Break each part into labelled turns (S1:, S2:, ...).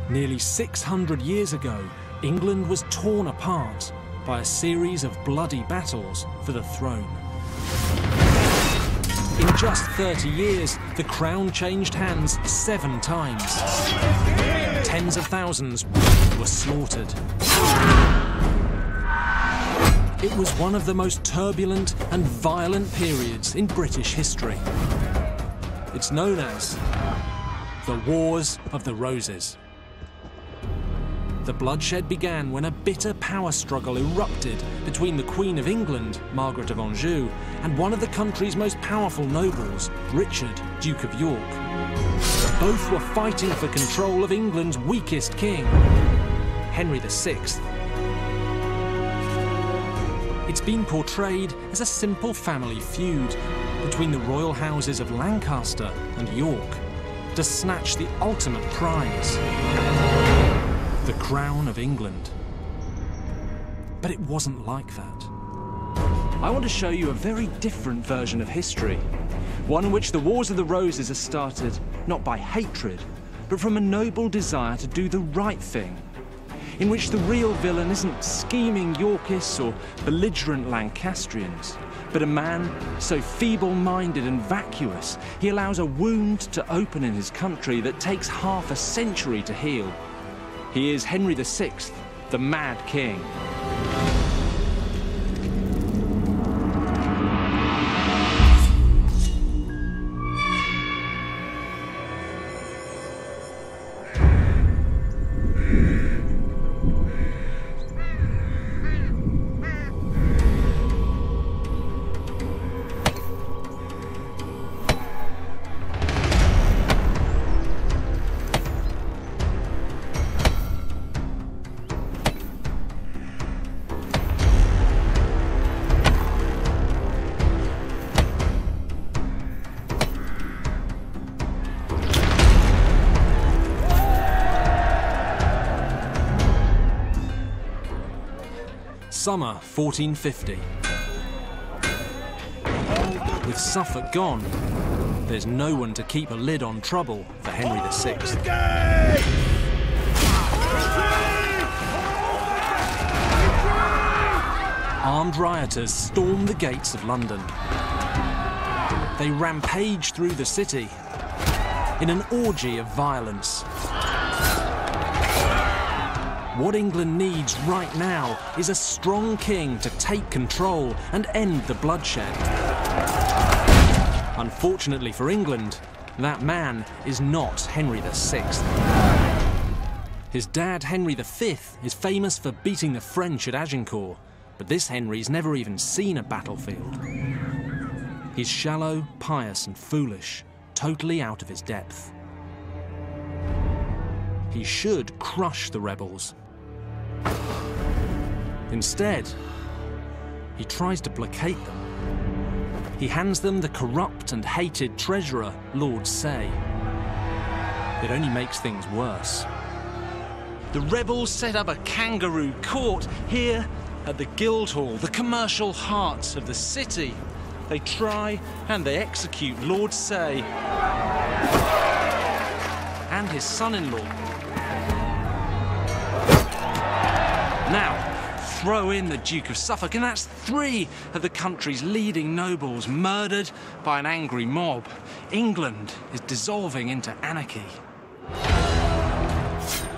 S1: Nearly 600 years ago, England was torn apart by a series of bloody battles for the throne. In just 30 years, the crown changed hands 7 times. Tens of thousands were slaughtered. It was one of the most turbulent and violent periods in British history. It's known as the Wars of the Roses. The bloodshed began when a bitter power struggle erupted between the Queen of England, Margaret of Anjou, and one of the country's most powerful nobles, Richard, Duke of York. Both were fighting for control of England's weakest king, Henry VI. It's been portrayed as a simple family feud between the royal houses of Lancaster and York to snatch the ultimate prize, the crown of England. But it wasn't like that. I want to show you a very different version of history, one in which the Wars of the Roses are started not by hatred, but from a noble desire to do the right thing, in which the real villain isn't scheming Yorkists or belligerent Lancastrians, but a man so feeble-minded and vacuous he allows a wound to open in his country that takes half a century to heal. He is Henry VI, the Mad King. Summer 1450. With Suffolk gone, there's no one to keep a lid on trouble for Henry VI. Armed rioters stormed the gates of London. They rampaged through the city in an orgy of violence. What England needs right now is a strong king to take control and end the bloodshed. Unfortunately for England, that man is not Henry VI. His dad, Henry V, is famous for beating the French at Agincourt, but this Henry's never even seen a battlefield. He's shallow, pious and foolish, totally out of his depth. He should crush the rebels. Instead, he tries to placate them. He hands them the corrupt and hated treasurer, Lord Say. It only makes things worse. The rebels set up a kangaroo court here at the Guildhall, the commercial heart of the city. They try and they execute Lord Say and his son-in-law. Now, throw in the Duke of Suffolk, and that's 3 of the country's leading nobles murdered by an angry mob. England is dissolving into anarchy.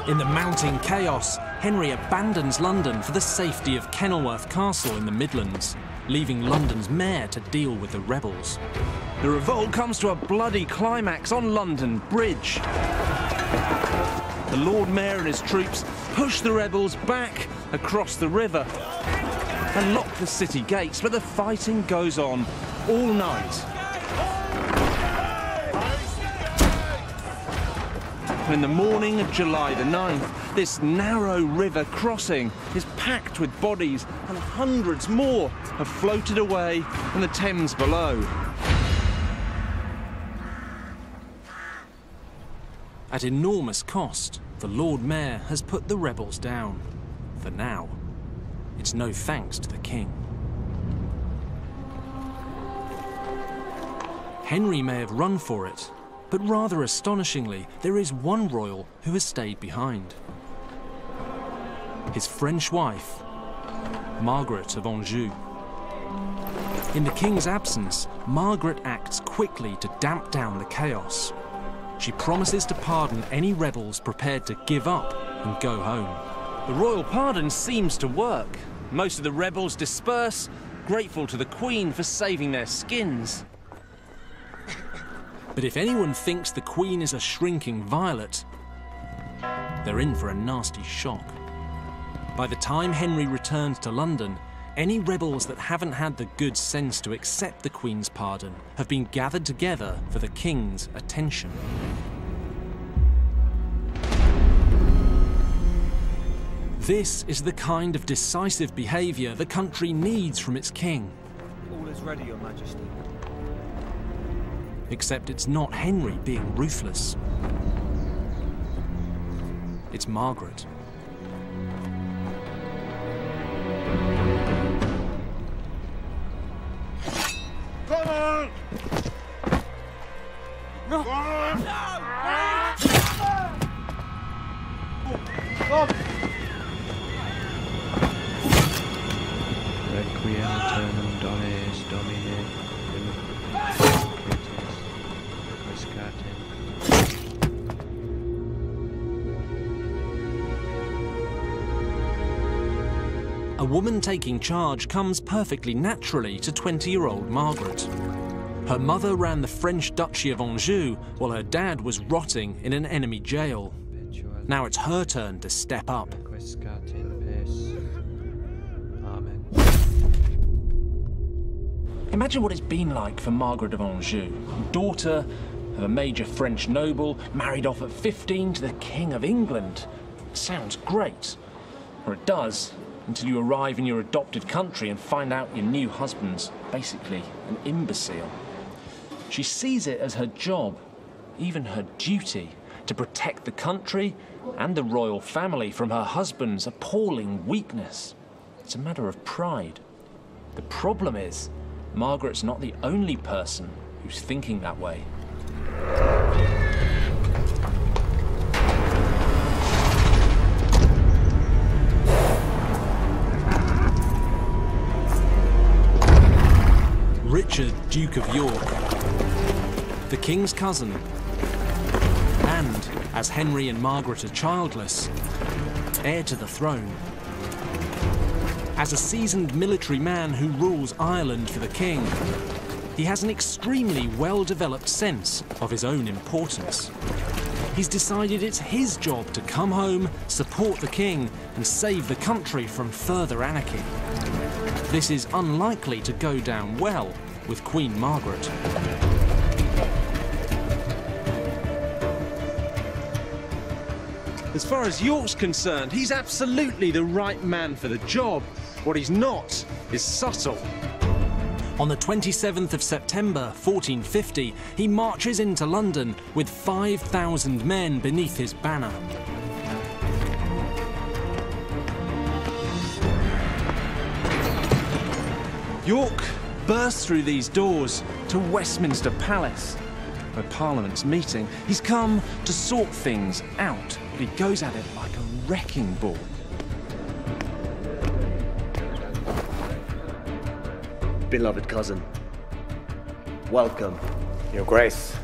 S1: In the mounting chaos, Henry abandons London for the safety of Kenilworth Castle in the Midlands, leaving London's mayor to deal with the rebels. The revolt comes to a bloody climax on London Bridge. The Lord Mayor and his troops push the rebels back across the river and lock the city gates, but the fighting goes on all night. In the morning of July the 9th, this narrow river crossing is packed with bodies, and hundreds more have floated away in the Thames below. At enormous cost, the Lord Mayor has put the rebels down. For now, it's no thanks to the king. Henry may have run for it, But rather astonishingly, there is one royal who has stayed behind. His French wife, Margaret of Anjou. In the king's absence, Margaret acts quickly to damp down the chaos. She promises to pardon any rebels prepared to give up and go home. The royal pardon seems to work. Most of the rebels disperse, grateful to the Queen for saving their skins. But if anyone thinks the Queen is a shrinking violet, they're in for a nasty shock. By the time Henry returns to London, any rebels that haven't had the good sense to accept the Queen's pardon have been gathered together for the King's attention. This is the kind of decisive behaviour the country needs from its king.
S2: All is ready, Your Majesty.
S1: Except it's not Henry being ruthless. It's Margaret.
S2: Come on! No! No! Come!
S3: Requiem aeternam Dones Domine Rescatem.
S1: A woman taking charge comes perfectly naturally to 20-year-old Margaret. Her mother ran the French Duchy of Anjou while her dad was rotting in an enemy jail. Now it's her turn to step up. Imagine what it's been like for Margaret of Anjou, daughter of a major French noble, married off at 15 to the King of England. Sounds great. Or it does, until you arrive in your adopted country and find out your new husband's basically an imbecile. She sees it as her job, even her duty, to protect the country and the royal family from her husband's appalling weakness. It's a matter of pride. The problem is, Margaret's not the only person who's thinking that way. Richard, Duke of York, the King's cousin, and, as Henry and Margaret are childless, heir to the throne. As a seasoned military man who rules Ireland for the King, he has an extremely well-developed sense of his own importance. He's decided it's his job to come home, support the King, and save the country from further anarchy. This is unlikely to go down well with Queen Margaret. As far as York's concerned, he's absolutely the right man for the job. What he's not is subtle. On the 27th of September 1450, he marches into London with 5,000 men beneath his banner. York bursts through these doors to Westminster Palace, where Parliament's meeting. He's come to sort things out, but he goes at it like a wrecking ball.
S4: Beloved cousin, welcome, Your Grace.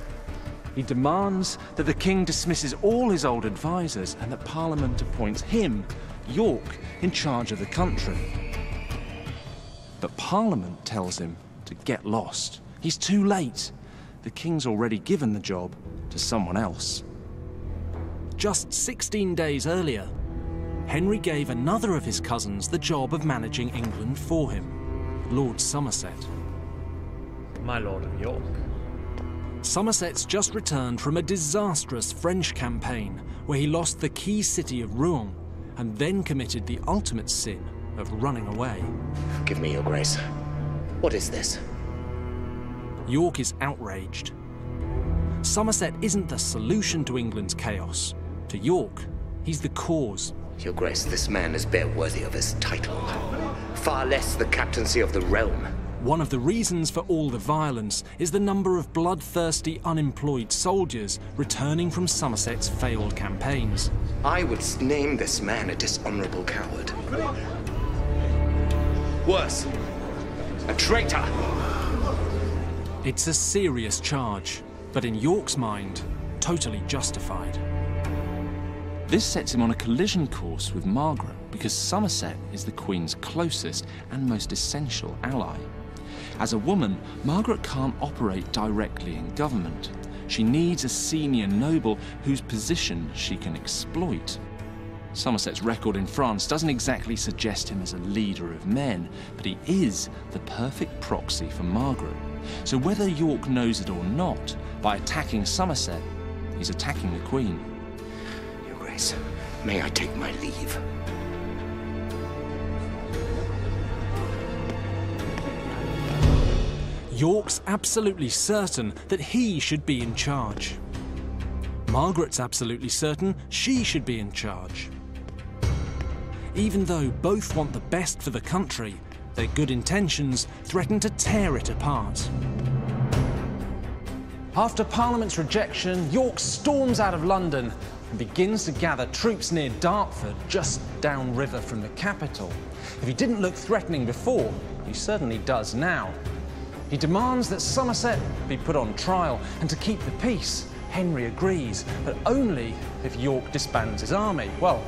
S1: He demands that the King dismisses all his old advisors and that Parliament appoints him, York, in charge of the country. But Parliament tells him to get lost. He's too late. The King's already given the job to someone else. Just 16 days earlier, Henry gave another of his cousins the job of managing England for him, Lord Somerset.
S2: My Lord of York.
S1: Somerset's just returned from a disastrous French campaign where he lost the key city of Rouen and then committed the ultimate sin of running away.
S4: Forgive me, Your Grace. What is this?
S1: York is outraged. Somerset isn't the solution to England's chaos. To York, he's the cause.
S4: Your Grace, this man is bare worthy of his title. Far less the captaincy of the realm.
S1: One of the reasons for all the violence is the number of bloodthirsty unemployed soldiers returning from Somerset's failed campaigns.
S4: I would name this man a dishonorable coward. Worse, a traitor.
S1: It's a serious charge, but in York's mind, totally justified.
S5: This sets him on a collision course with Margaret because Somerset is the Queen's closest and most essential ally. As a woman, Margaret can't operate directly in government. She needs a senior noble whose position she can exploit. Somerset's record in France doesn't exactly suggest him as a leader of men, but he is the perfect proxy for Margaret. So whether York knows it or not, by attacking Somerset, he's attacking the Queen.
S4: Your Grace, may I take my leave?
S1: York's absolutely certain that he should be in charge. Margaret's absolutely certain she should be in charge. Even though both want the best for the country, their good intentions threaten to tear it apart. After Parliament's rejection, York storms out of London and begins to gather troops near Dartford, just downriver from the capital. If he didn't look threatening before, he certainly does now. He demands that Somerset be put on trial, and to keep the peace, Henry agrees, but only if York disbands his army. Well,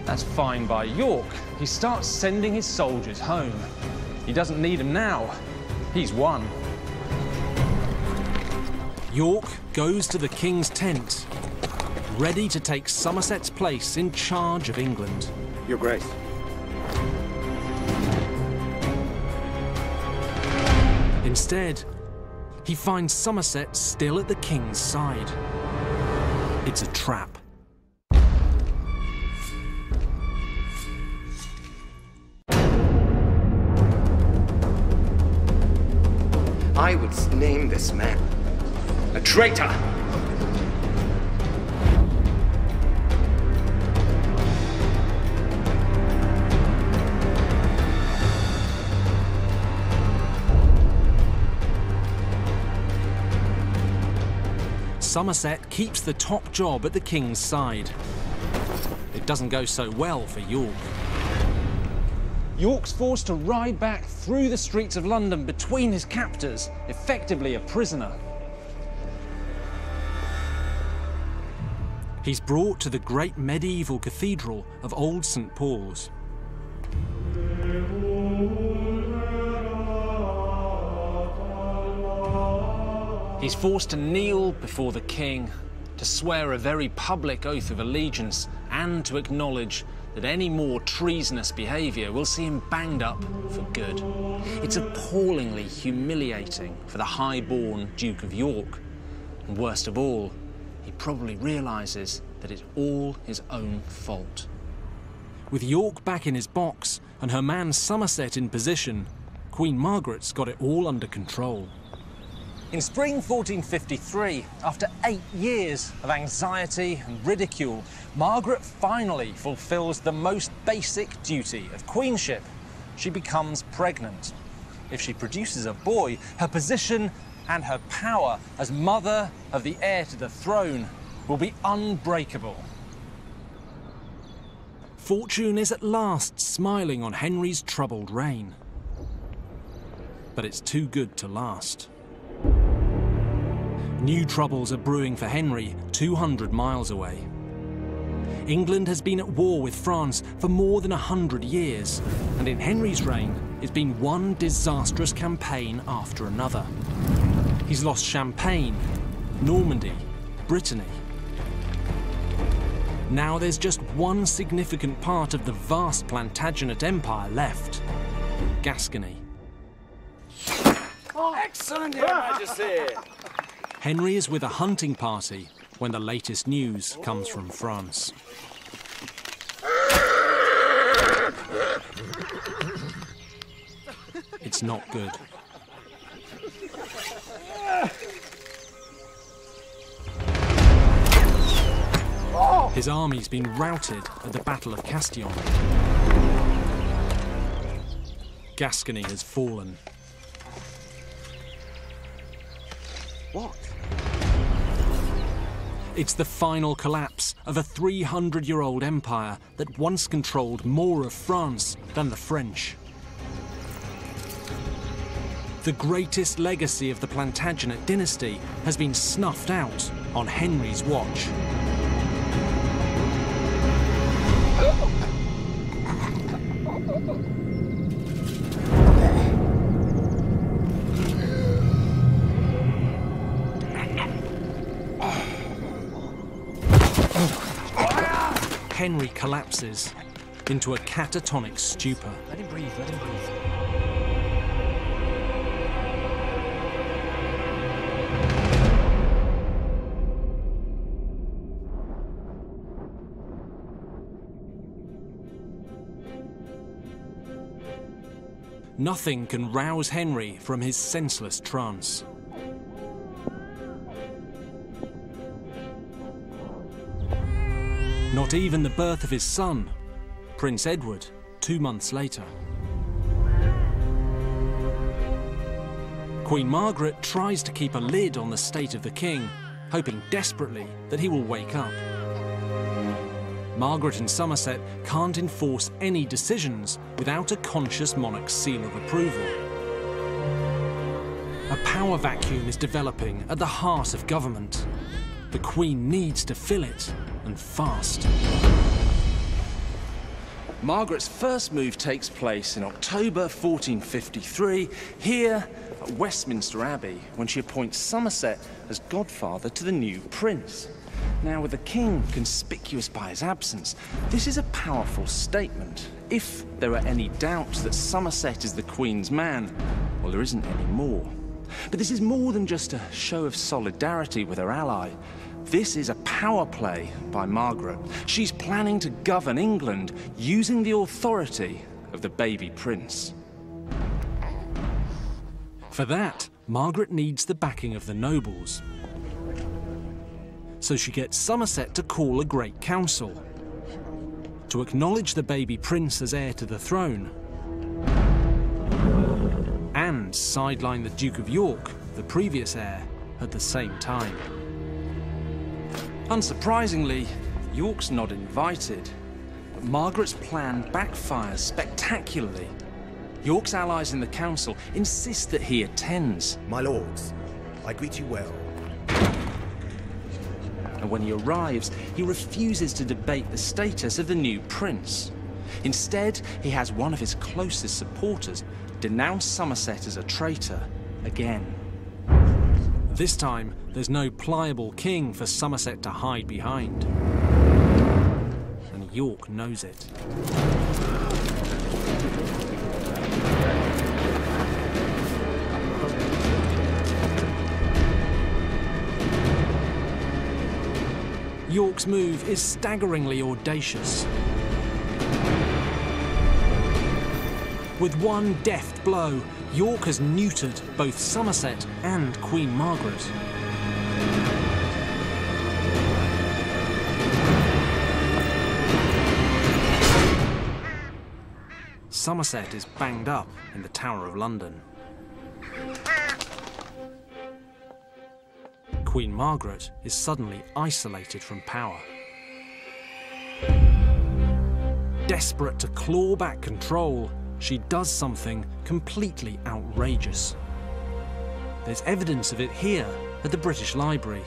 S1: that's fine by York. He starts sending his soldiers home. He doesn't need them now. He's won. York goes to the King's tent, ready to take Somerset's place in charge of England.
S4: Your Grace.
S1: Instead, he finds Somerset still at the King's side. It's a trap.
S4: I would name this man a traitor.
S1: Somerset keeps the top job at the King's side. It doesn't go so well for York. York's forced to ride back through the streets of London between his captors, effectively a prisoner. He's brought to the great medieval cathedral of Old St. Paul's. He's forced to kneel before the king, to swear a very public oath of allegiance, and to acknowledge that any more treasonous behaviour will see him banged up for good. It's appallingly humiliating for the high-born Duke of York. And worst of all, he probably realises that it's all his own fault. With York back in his box and her man Somerset in position, Queen Margaret's got it all under control. In spring 1453, after 8 years of anxiety and ridicule, Margaret finally fulfills the most basic duty of queenship. She becomes pregnant. If she produces a boy, her position and her power as mother of the heir to the throne will be unbreakable. Fortune is at last smiling on Henry's troubled reign. But it's too good to last. New troubles are brewing for Henry 200 miles away. England has been at war with France for more than 100 years, and in Henry's reign, it's been one disastrous campaign after another. He's lost Champagne, Normandy, Brittany. Now there's just one significant part of the vast Plantagenet Empire left: Gascony.
S2: Excellent, Your Majesty!
S1: Henry is with a hunting party when the latest news comes from France. It's not good. His army's been routed at the Battle of Castillon. Gascony has fallen.
S4: What?
S1: It's the final collapse of a 300-year-old empire that once controlled more of France than the French. The greatest legacy of the Plantagenet dynasty has been snuffed out on Henry's watch. Henry collapses into a catatonic stupor.
S2: Let him breathe, let him breathe.
S1: Nothing can rouse Henry from his senseless trance. Not even the birth of his son, Prince Edward, 2 months later. Queen Margaret tries to keep a lid on the state of the king, hoping desperately that he will wake up. Margaret and Somerset can't enforce any decisions without a conscious monarch's seal of approval. A power vacuum is developing at the heart of government. The Queen needs to fill it, and fast.
S5: Margaret's first move takes place in October 1453, here at Westminster Abbey, when she appoints Somerset as godfather to the new prince. Now, with the king conspicuous by his absence, this is a powerful statement. If there are any doubts that Somerset is the Queen's man, well, there isn't any more. But this is more than just a show of solidarity with her ally. This is a power play by Margaret. She's planning to govern England using the authority of the baby prince.
S1: For that, Margaret needs the backing of the nobles. So she gets Somerset to call a great council to acknowledge the baby prince as heir to the throne and sideline the Duke of York, the previous heir, at the same time.
S5: Unsurprisingly, York's not invited, but Margaret's plan backfires spectacularly. York's allies in the council insist that he attends.
S6: My lords, I greet you well.
S5: And when he arrives, he refuses to debate the status of the new prince. Instead, he has one of his closest supporters denounce Somerset as a traitor again.
S1: This time, there's no pliable king for Somerset to hide behind. And York knows it. York's move is staggeringly audacious. With one deft blow, York has neutered both Somerset and Queen Margaret. Somerset is banged up in the Tower of London. Queen Margaret is suddenly isolated from power. Desperate to claw back control, she does something completely outrageous. There's evidence of it here at the British Library,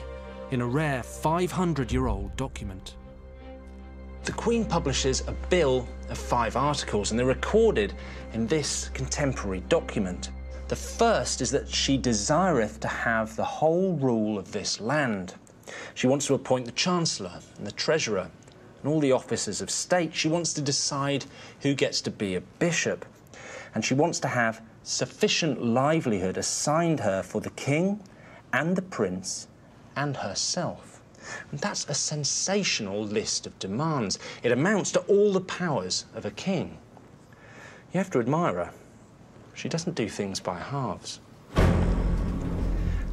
S1: in a rare 500-year-old document.
S5: The Queen publishes a bill of 5 articles, and they're recorded in this contemporary document. The first is that she desireth to have the whole rule of this land. She wants to appoint the Chancellor and the Treasurer and all the officers of state. She wants to decide who gets to be a bishop. And she wants to have sufficient livelihood assigned her for the king and the prince and herself. And that's a sensational list of demands. It amounts to all the powers of a king. You have to admire her. She doesn't do things by halves.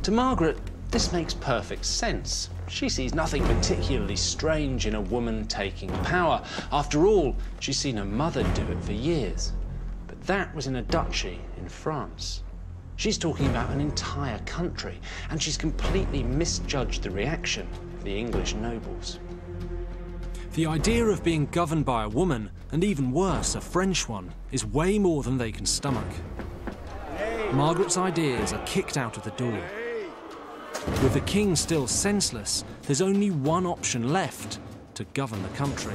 S5: To Margaret, this makes perfect sense. She sees nothing particularly strange in a woman taking power. After all, she's seen her mother do it for years. But that was in a duchy in France.
S7: She's talking about an entire country, and she's completely misjudged the reaction of the English nobles.
S1: The idea of being governed by a woman, and even worse, a French one, is way more than they can stomach. Margaret's ideas are kicked out of the door. With the king still senseless, there's only one option left to govern the country.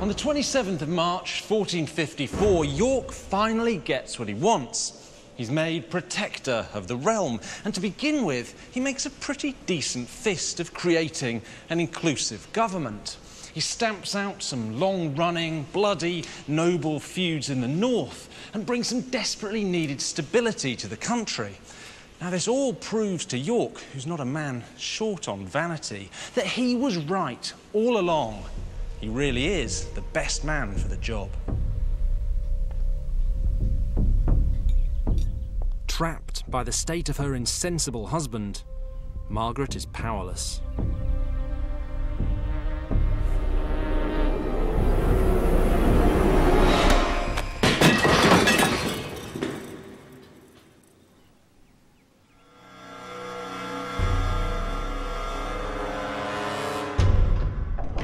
S7: On the 27th of March, 1454, York finally gets what he wants. He's made protector of the realm, and to begin with, he makes a pretty decent fist of creating an inclusive government. He stamps out some long-running, bloody, noble feuds in the north and brings some desperately needed stability to the country. Now, this all proves to York, who's not a man short on vanity, that he was right all along. He really is the best man for the job.
S1: Trapped by the state of her insensible husband, Margaret is powerless.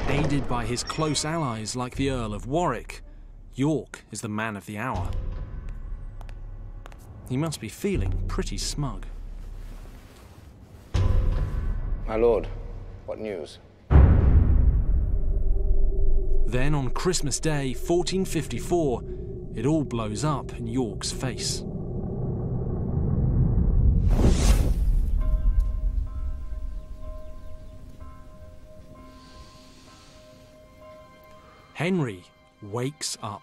S1: Aided by his close allies like the Earl of Warwick, York is the man of the hour. He must be feeling pretty smug.
S4: My lord, what news?
S1: Then on Christmas Day, 1454, it all blows up in York's face. Henry wakes up.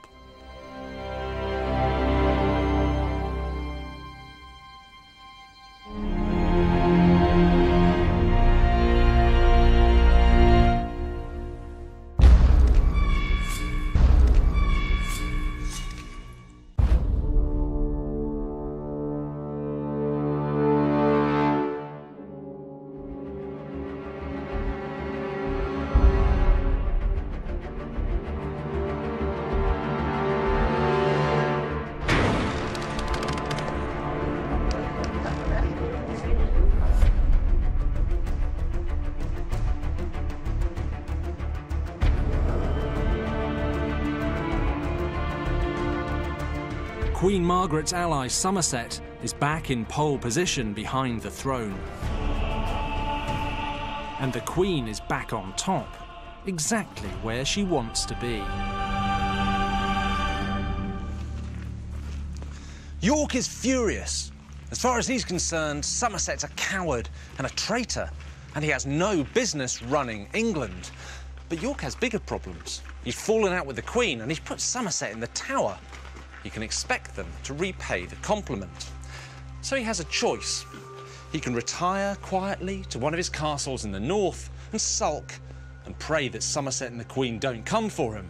S1: Queen Margaret's ally Somerset is back in pole position behind the throne. And the Queen is back on top, exactly where she wants to be.
S7: York is furious. As far as he's concerned, Somerset's a coward and a traitor, and he has no business running England. But York has bigger problems. He's fallen out with the Queen, and he's put Somerset in the Tower. He can expect them to repay the compliment. So he has a choice. He can retire quietly to one of his castles in the north and sulk and pray that Somerset and the Queen don't come for him.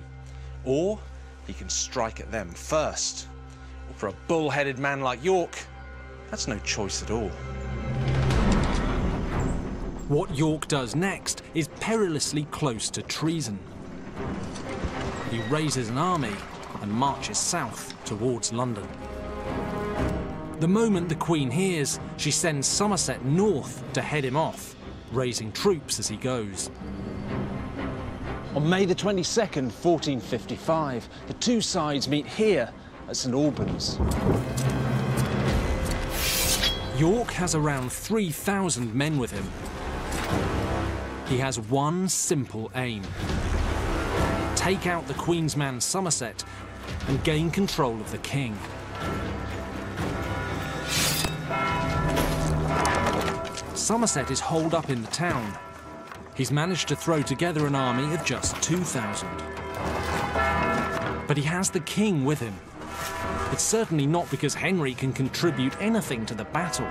S7: Or he can strike at them first. For a bull-headed man like York, that's no choice at all.
S1: What York does next is perilously close to treason. He raises an army and marches south towards London. The moment the Queen hears, she sends Somerset north to head him off, raising troops as he goes.
S7: On May the 22nd, 1455, the two sides meet here at St Albans.
S1: York has around 3,000 men with him. He has one simple aim: take out the Queen's man Somerset and gain control of the king. Somerset is holed up in the town. He's managed to throw together an army of just 2,000. But he has the king with him. It's certainly not because Henry can contribute anything to the battle.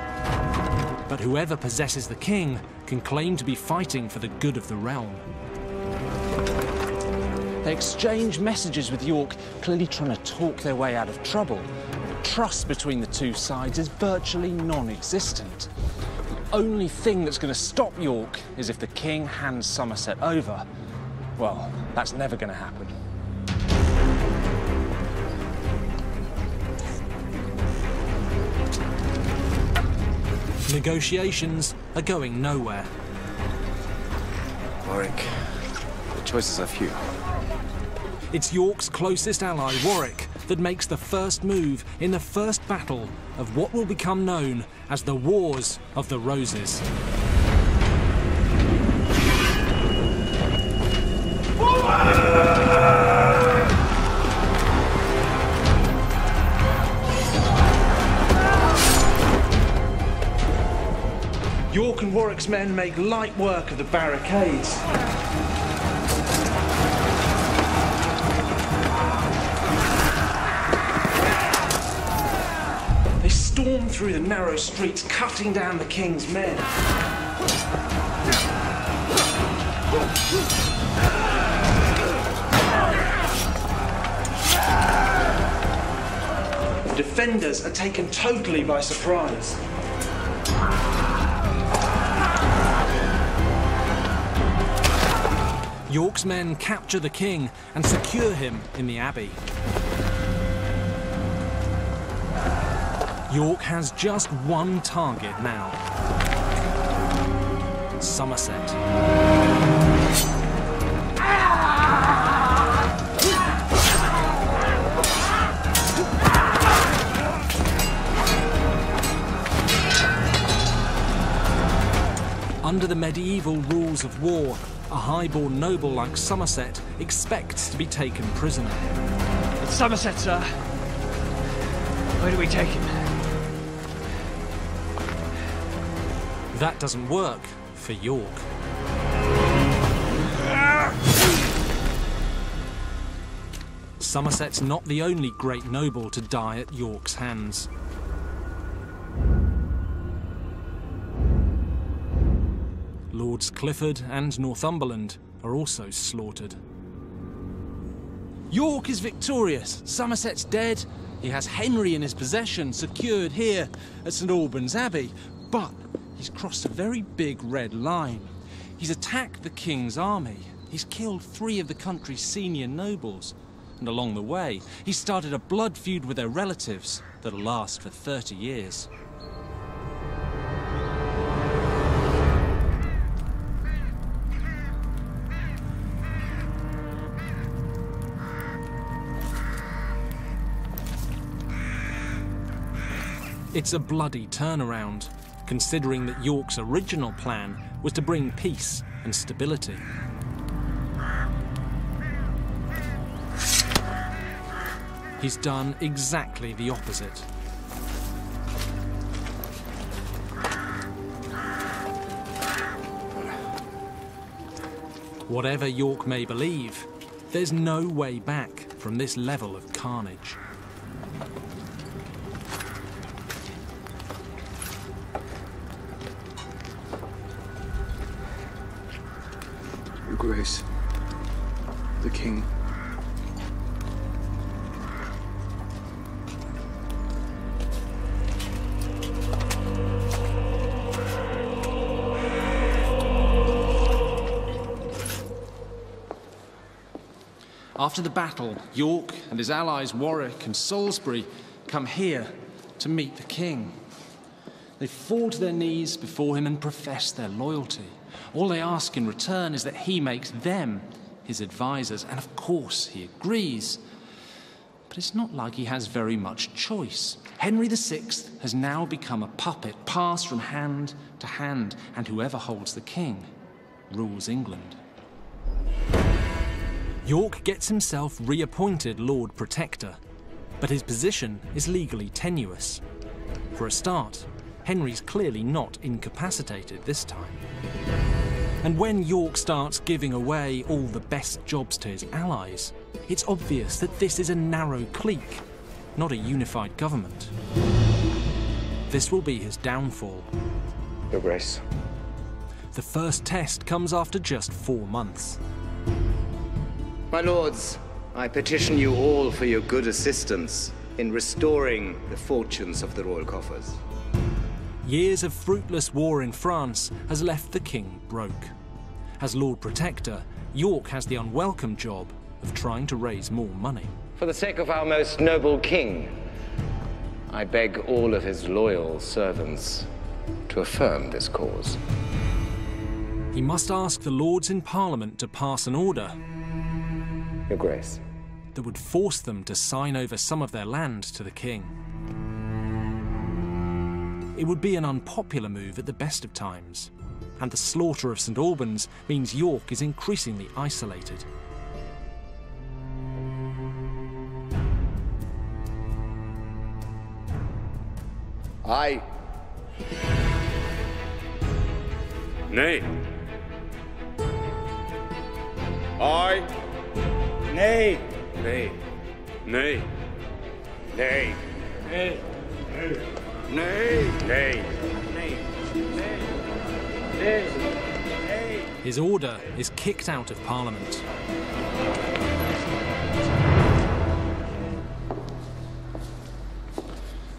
S1: But whoever possesses the king can claim to be fighting for the good of the realm.
S7: They exchange messages with York, clearly trying to talk their way out of trouble. Trust between the two sides is virtually non-existent. The only thing that's going to stop York is if the king hands Somerset over. Well, that's never going to happen.
S1: Negotiations are going nowhere.
S6: Warwick, the choices are few.
S1: It's York's closest ally, Warwick, that makes the first move in the first battle of what will become known as the Wars of the Roses. York and Warwick's men make light work of the barricades. They storm through the narrow streets, cutting down the king's men. The defenders are taken totally by surprise. York's men capture the king and secure him in the abbey. York has just one target now: Somerset. Under the medieval rules of war, a high-born noble like Somerset expects to be taken prisoner.
S2: It's Somerset, sir. Where do we take him?
S1: That doesn't work for York. Somerset's not the only great noble to die at York's hands. Lords Clifford and Northumberland are also slaughtered. York is victorious. Somerset's dead. He has Henry in his possession, secured here at St Albans Abbey. But he's crossed a very big red line. He's attacked the king's army. He's killed 3 of the country's senior nobles. And along the way, he started a blood feud with their relatives that'll last for 30 years. It's a bloody turnaround, considering that York's original plan was to bring peace and stability. He's done exactly the opposite. Whatever York may believe, there's no way back from this level of carnage.
S6: Your Grace, the King.
S1: After the battle, York and his allies Warwick and Salisbury come here to meet the king. They fall to their knees before him and profess their loyalty. All they ask in return is that he makes them his advisors, and of course he agrees. But it's not like he has very much choice. Henry VI has now become a puppet, passed from hand to hand, and whoever holds the king rules England. York gets himself reappointed Lord Protector, but his position is legally tenuous. For a start, Henry's clearly not incapacitated this time. And when York starts giving away all the best jobs to his allies, it's obvious that this is a narrow clique, not a unified government. This will be his downfall.
S4: Your Grace.
S1: The first test comes after just 4 months.
S4: My lords, I petition you all for your good assistance in restoring the fortunes of the royal coffers.
S1: Years of fruitless war in France has left the king broke. As Lord Protector, York has the unwelcome job of trying to raise more money.
S4: For the sake of our most noble king, I beg all of his loyal servants to affirm this cause?
S1: He must ask the Lords in Parliament to pass an order
S4: Your Grace.
S1: that would force them to sign over some of their land to the king. It would be an unpopular move at the best of times, and the slaughter of St. Albans means York is increasingly isolated.
S4: Aye.
S8: Nay. Aye.
S4: Nay.
S8: Nay. Nay.
S4: Nay.
S8: Nay.
S4: Nay.
S8: Nay.
S1: His order is kicked out of Parliament.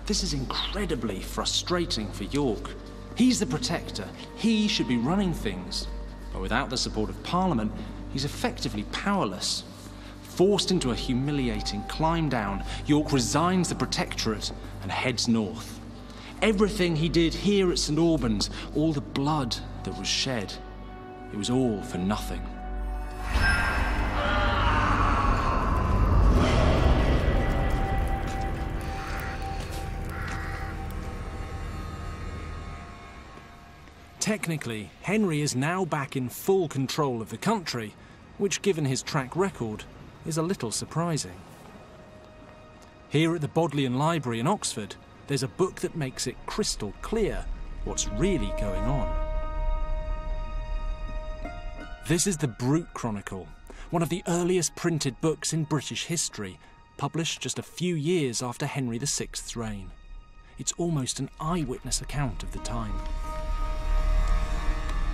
S1: This is incredibly frustrating for York. He's the protector. He should be running things. But without the support of Parliament, he's effectively powerless. Forced into a humiliating climb down, York resigns the protectorate and heads north. Everything he did here at St. Albans, all the blood that was shed, it was all for nothing. Technically, Henry is now back in full control of the country, which, given his track record, is a little surprising. Here at the Bodleian Library in Oxford, there's a book that makes it crystal clear what's really going on. This is the Brute Chronicle, one of the earliest printed books in British history, published just a few years after Henry VI's reign. It's almost an eyewitness account of the time.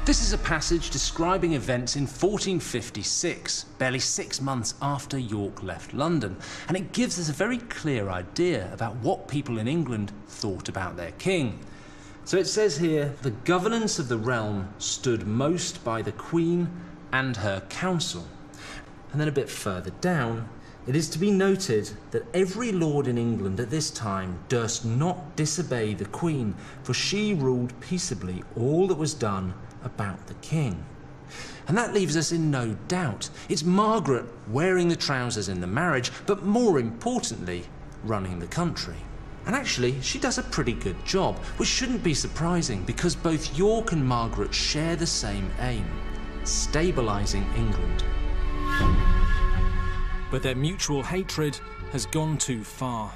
S1: This is a passage describing events in 1456, barely 6 months after York left London, and it gives us a very clear idea about what people in England thought about their king. So it says here, the governance of the realm stood most by the Queen and her council. And then a bit further down, it is to be noted that every lord in England at this time durst not disobey the Queen, for she ruled peaceably all that was done about the king. And that leaves us in no doubt. It's Margaret wearing the trousers in the marriage, but more importantly, running the country. And actually, she does a pretty good job, which shouldn't be surprising because both York and Margaret share the same aim: stabilising England. But their mutual hatred has gone too far.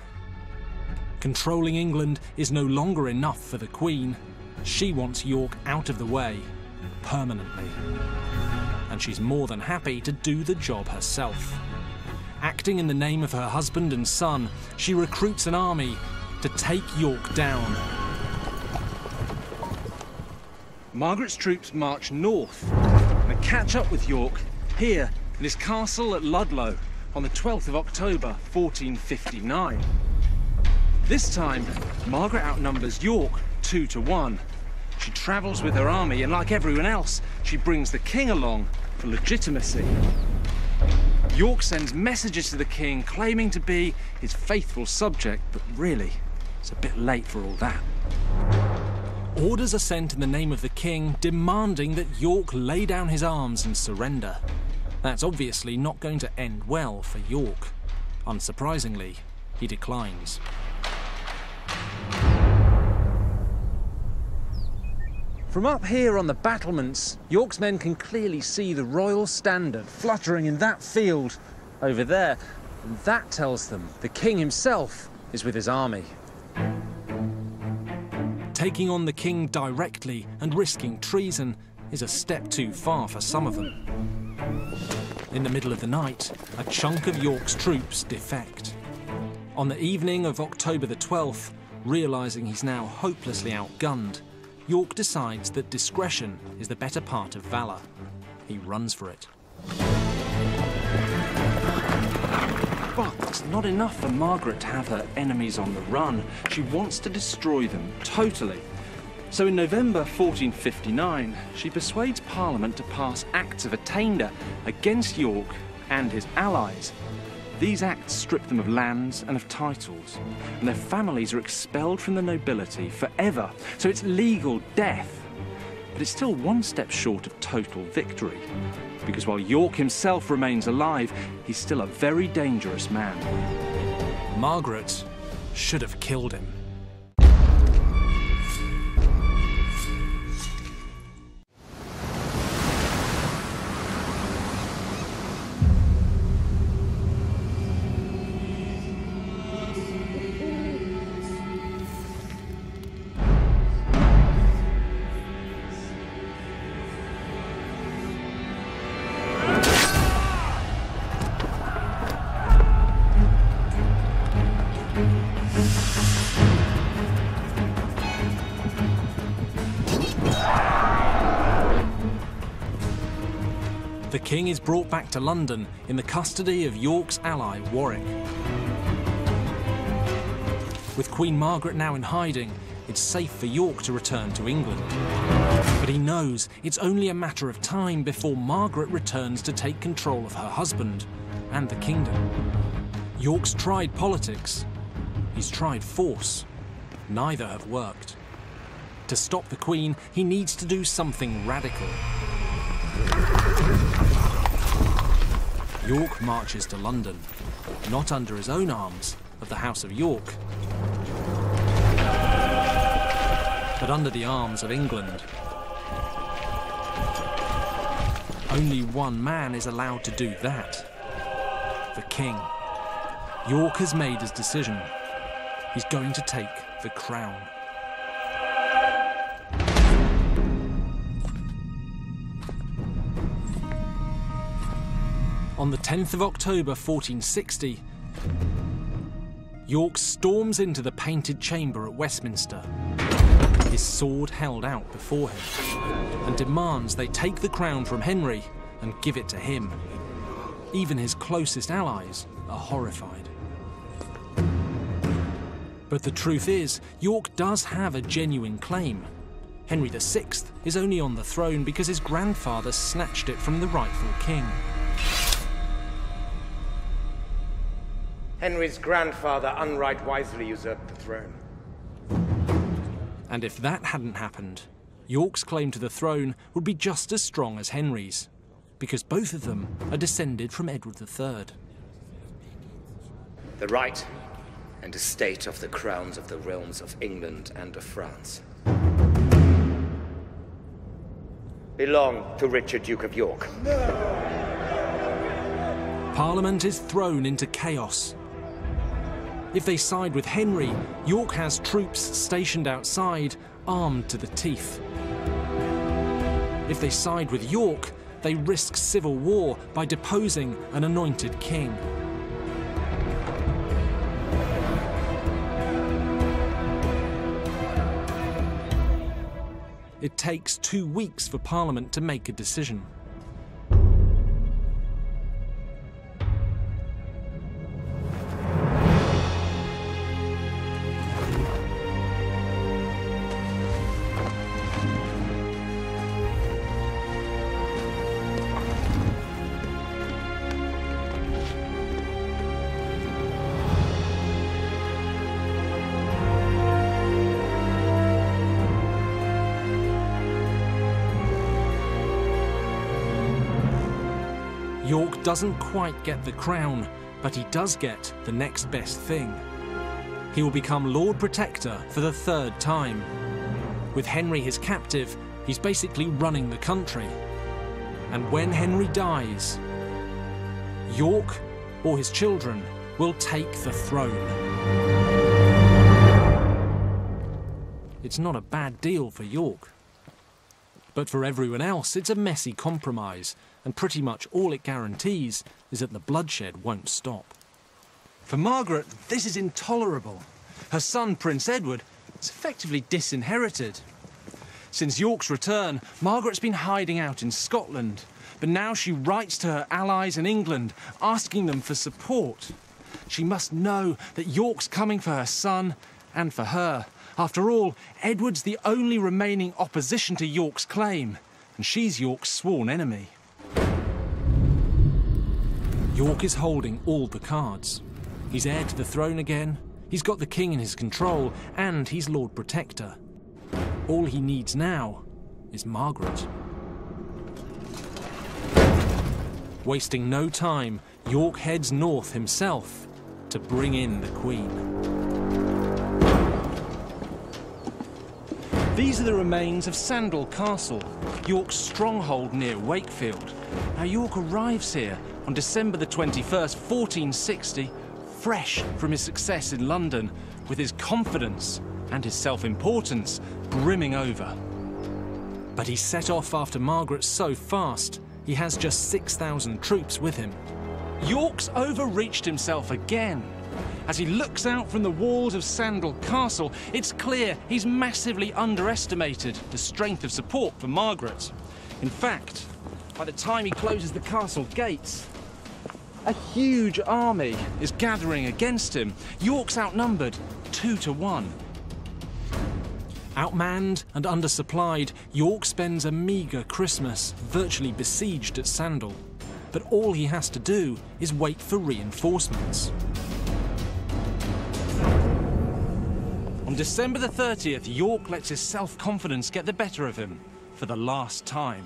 S1: Controlling England is no longer enough for the Queen. She wants York out of the way, permanently. And she's more than happy to do the job herself. Acting in the name of her husband and son, she recruits an army to take York down. Margaret's troops march north and catch up with York here in his castle at Ludlow on the 12th of October, 1459. This time, Margaret outnumbers York 2 to 1. She travels with her army, and like everyone else, she brings the king along for legitimacy. York sends messages to the king claiming to be his faithful subject, but really, it's a bit late for all that. Orders are sent in the name of the king demanding that York lay down his arms and surrender. That's obviously not going to end well for York. Unsurprisingly, he declines. From up here on the battlements, York's men can clearly see the royal standard fluttering in that field over there. And that tells them the king himself is with his army. Taking on the king directly and risking treason is a step too far for some of them. In the middle of the night, a chunk of York's troops defect. On the evening of October the 12th, realising he's now hopelessly outgunned, York decides that discretion is the better part of valour. He runs for it. But it's not enough for Margaret to have her enemies on the run. She wants to destroy them totally. So in November 1459, she persuades Parliament to pass Acts of Attainder against York and his allies.
S5: These acts strip them of lands and of titles, and their families are expelled from the nobility forever, so it's legal death. But it's still one step short of total victory, because while York himself remains alive, he's still a very dangerous man.
S1: Margaret should have killed him. The king is brought back to London in the custody of York's ally, Warwick. With Queen Margaret now in hiding, it's safe for York to return to England. But he knows it's only a matter of time before Margaret returns to take control of her husband and the kingdom. York's tried politics. He's tried force. Neither have worked. To stop the Queen, he needs to do something radical. York marches to London, not under his own arms of the House of York, but under the arms of England. Only one man is allowed to do that: the king. York has made his decision. He's going to take the crown. On the 10th of October 1460, York storms into the Painted Chamber at Westminster, his sword held out before him, and demands they take the crown from Henry and give it to him. Even his closest allies are horrified. But the truth is, York does have a genuine claim. Henry VI is only on the throne because his grandfather snatched it from the rightful king.
S4: Henry's grandfather unrightwisely usurped the throne.
S1: And if that hadn't happened, York's claim to the throne would be just as strong as Henry's, because both of them are descended from Edward III.
S4: The right and estate of the crowns of the realms of England and of France belong to Richard, Duke of York.
S1: Parliament is thrown into chaos. If they side with Henry, York has troops stationed outside, armed to the teeth. If they side with York, they risk civil war by deposing an anointed king. It takes 2 weeks for Parliament to make a decision. York doesn't quite get the crown, but he does get the next best thing. He will become Lord Protector for the 3rd time. With Henry his captive, he's basically running the country. And when Henry dies, York or his children will take the throne. It's not a bad deal for York. But for everyone else, it's a messy compromise, and pretty much all it guarantees is that the bloodshed won't stop. For Margaret, this is intolerable. Her son, Prince Edward, is effectively disinherited. Since York's return, Margaret's been hiding out in Scotland, but now she writes to her allies in England, asking them for support. She must know that York's coming for her son and for her. After all, Edward's the only remaining opposition to York's claim, and she's York's sworn enemy. York is holding all the cards. He's heir to the throne again, he's got the king in his control, and he's Lord Protector. All he needs now is Margaret. Wasting no time, York heads north himself to bring in the Queen. These are the remains of Sandal Castle, York's stronghold near Wakefield. Now York arrives here on December the 21st, 1460, fresh from his success in London, with his confidence and his self-importance brimming over. But he set off after Margaret so fast, he has just 6,000 troops with him. York's overreached himself again. As he looks out from the walls of Sandal Castle, it's clear he's massively underestimated the strength of support for Margaret. In fact, by the time he closes the castle gates, a huge army is gathering against him. York's outnumbered 2 to 1. Outmanned and undersupplied, York spends a meagre Christmas, virtually besieged at Sandal. But all he has to do is wait for reinforcements. On December the 30th, York lets his self-confidence get the better of him for the last time.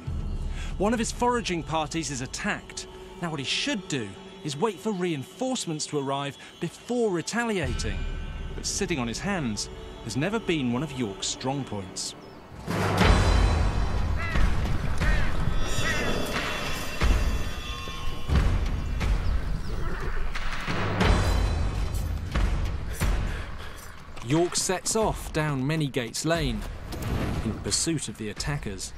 S1: One of his foraging parties is attacked. Now what he should do is wait for reinforcements to arrive before retaliating. But sitting on his hands has never been one of York's strong points. York sets off down Many Gates Lane in pursuit of the attackers.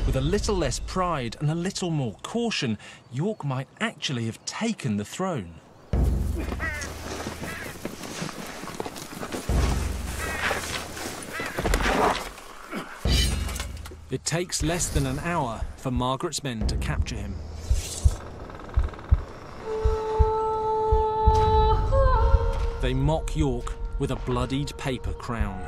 S1: With a little less pride and a little more caution, York might actually have taken the throne. It takes less than an hour for Margaret's men to capture him. They mock York with a bloodied paper crown.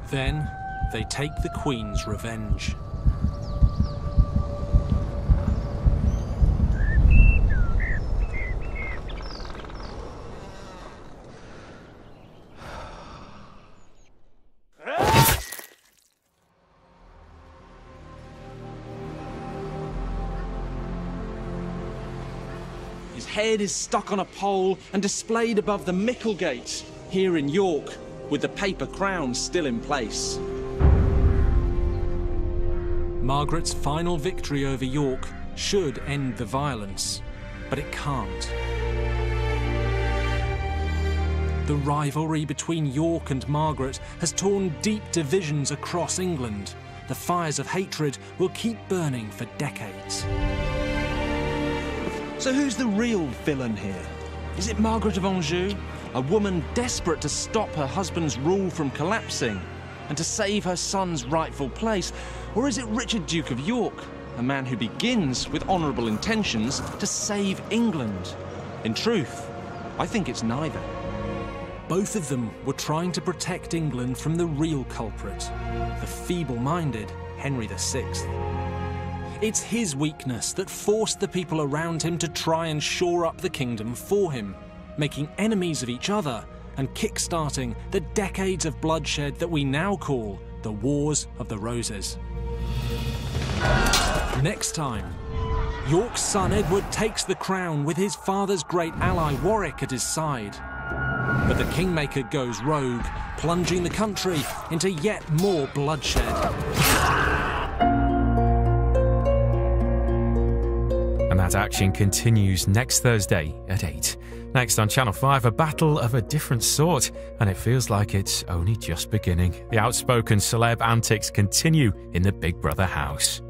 S1: Then, they take the Queen's revenge. His head is stuck on a pole and displayed above the Micklegate, here in York, with the paper crown still in place. Margaret's final victory over York should end the violence, but it can't. The rivalry between York and Margaret has torn deep divisions across England. The fires of hatred will keep burning for decades. So who's the real villain here? Is it Margaret of Anjou? A woman desperate to stop her husband's rule from collapsing and to save her son's rightful place? Or is it Richard, Duke of York, a man who begins with honourable intentions to save England? In truth, I think it's neither. Both of them were trying to protect England from the real culprit, the feeble-minded Henry VI. It's his weakness that forced the people around him to try and shore up the kingdom for him, making enemies of each other and kick-starting the decades of bloodshed that we now call the Wars of the Roses. Next time, York's son Edward takes the crown with his father's great ally Warwick at his side. But the Kingmaker goes rogue, plunging the country into yet more bloodshed.
S9: And that action continues next Thursday at 8. Next on Channel 5, a battle of a different sort, and it feels like it's only just beginning. The outspoken celeb antics continue in the Big Brother house.